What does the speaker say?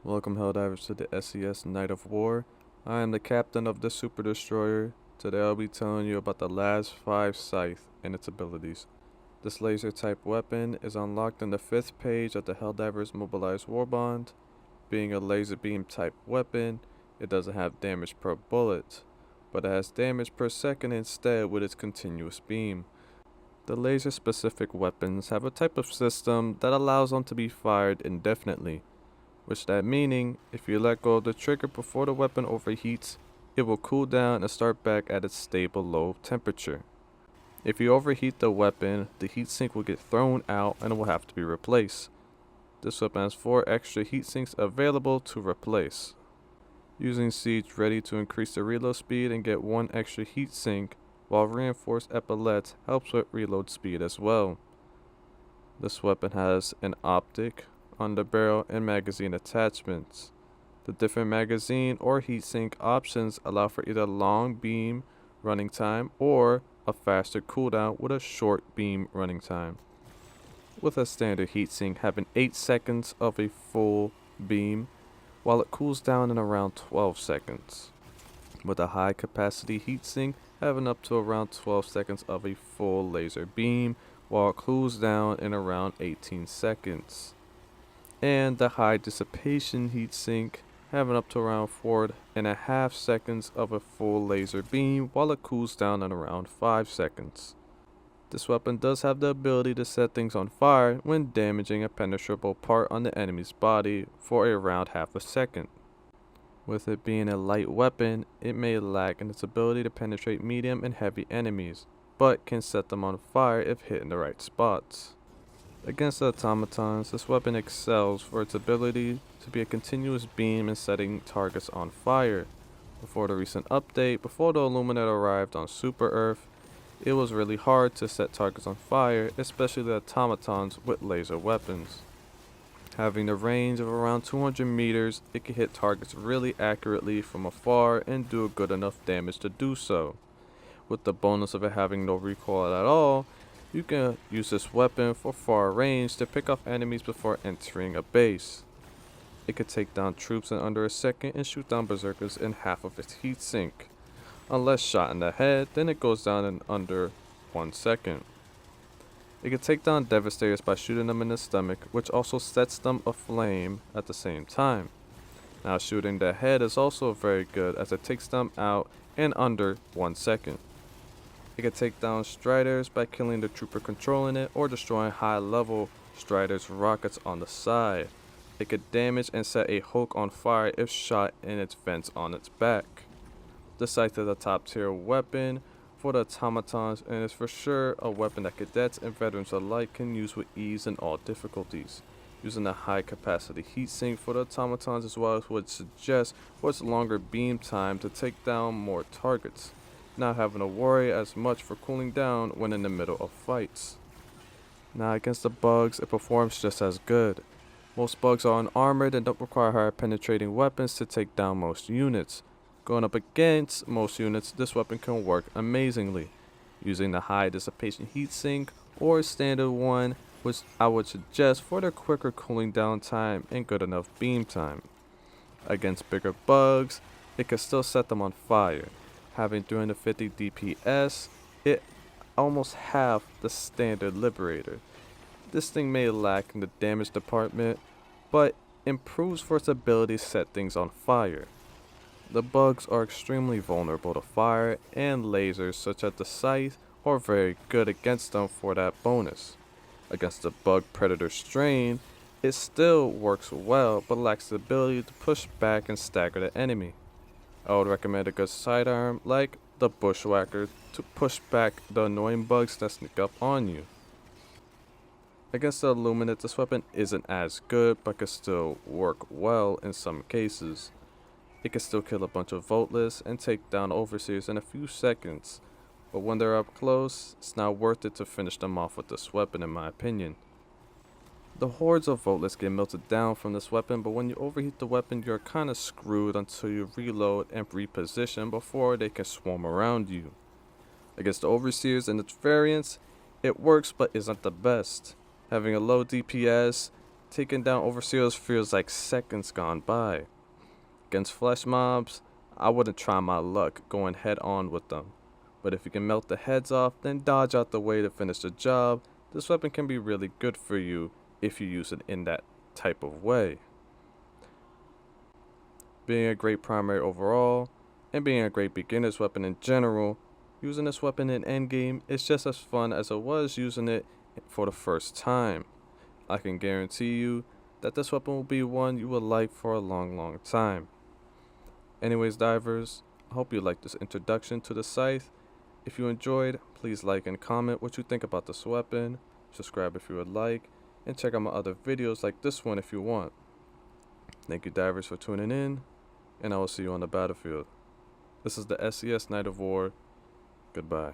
Welcome Helldivers to the SCS Night of War. I am the captain of the Super Destroyer. Today I'll be telling you about the LAS-5 SCYTHE and its abilities. This laser type weapon is unlocked in the 5th page of the Helldivers Mobilized Warbond. Being a laser beam type weapon, it doesn't have damage per bullet, but it has damage per second instead with its continuous beam. The laser specific weapons have a type of system that allows them to be fired indefinitely. Which that meaning, if you let go of the trigger before the weapon overheats, it will cool down and start back at its stable low temperature. If you overheat the weapon, the heatsink will get thrown out and it will have to be replaced. This weapon has 4 extra heatsinks available to replace. Using Siege ready to increase the reload speed and get 1 extra heatsink, while reinforced epaulettes helps with reload speed as well. This weapon has an optic, underbarrel, and magazine attachments. The different magazine or heatsink options allow for either long beam running time or a faster cooldown with a short beam running time. With a standard heatsink having 8 seconds of a full beam, while it cools down in around 12 seconds. With a high capacity heatsink having up to around 12 seconds of a full laser beam, while it cools down in around 18 seconds. And the high dissipation heatsink having up to around 4.5 seconds of a full laser beam while it cools down in around 5 seconds. This weapon does have the ability to set things on fire when damaging a penetrable part on the enemy's body for around half a second. With it being a light weapon, it may lack in its ability to penetrate medium and heavy enemies, but can set them on fire if hit in the right spots. Against the automatons, this weapon excels for its ability to be a continuous beam in setting targets on fire. Before the recent update, before the Illuminate arrived on Super Earth, it was really hard to set targets on fire, especially the automatons with laser weapons. Having the range of around 200 meters, it can hit targets really accurately from afar and do a good enough damage to do so. With the bonus of it having no recoil at all, you can use this weapon for far range to pick off enemies before entering a base. It could take down troops in under a second and shoot down berserkers in half of its heatsink. Unless shot in the head, then it goes down in under 1 second. It can take down devastators by shooting them in the stomach, which also sets them aflame at the same time. Now shooting the head is also very good as it takes them out in under 1 second. It can take down Striders by killing the trooper controlling it or destroying high-level Striders rockets on the side. It could damage and set a Hulk on fire if shot in its vents on its back. The Scythe is a top-tier weapon for the automatons and is for sure a weapon that cadets and veterans alike can use with ease in all difficulties. Using a high-capacity heatsink for the automatons as well as would suggest for its longer beam time to take down more targets, not having to worry as much for cooling down when in the middle of fights. Now against the bugs, it performs just as good. Most bugs are unarmored and don't require higher penetrating weapons to take down most units. Going up against most units, this weapon can work amazingly, using the high dissipation heatsink or a standard one, which I would suggest for the quicker cooling down time and good enough beam time. Against bigger bugs, it can still set them on fire. Having 350 DPS, it almost half the standard Liberator. This thing may lack in the damage department, but improves for its ability to set things on fire. The bugs are extremely vulnerable to fire, and lasers such as the Scythe are very good against them for that bonus. Against the bug predator strain, it still works well but lacks the ability to push back and stagger the enemy. I would recommend a good sidearm like the Bushwhacker to push back the annoying bugs that sneak up on you. Against the Illuminate, this weapon isn't as good but can still work well in some cases. It can still kill a bunch of Voltless and take down Overseers in a few seconds, but when they're up close, it's not worth it to finish them off with this weapon in my opinion. The hordes of Voltless get melted down from this weapon, but when you overheat the weapon, you're kinda screwed until you reload and reposition before they can swarm around you. Against the Overseers and its variants, it works but isn't the best. Having a low DPS Taking down overseers feels like seconds gone by. Against flesh mobs, I wouldn't try my luck going head on with them. But if you can melt the heads off, then dodge out the way to finish the job, this weapon can be really good for you if you use it in that type of way. Being a great primary overall, and being a great beginner's weapon in general, using this weapon in endgame is just as fun as it was using it for the first time. I can guarantee you that this weapon will be one you will like for a long time. Anyways, divers, I hope you liked this introduction to the scythe. If you enjoyed, please like and comment what you think about this weapon, subscribe if you would like, and check out my other videos like this one if you want. Thank you, divers, for tuning in, and I will see you on the battlefield. This is the SCS Night of War. Goodbye.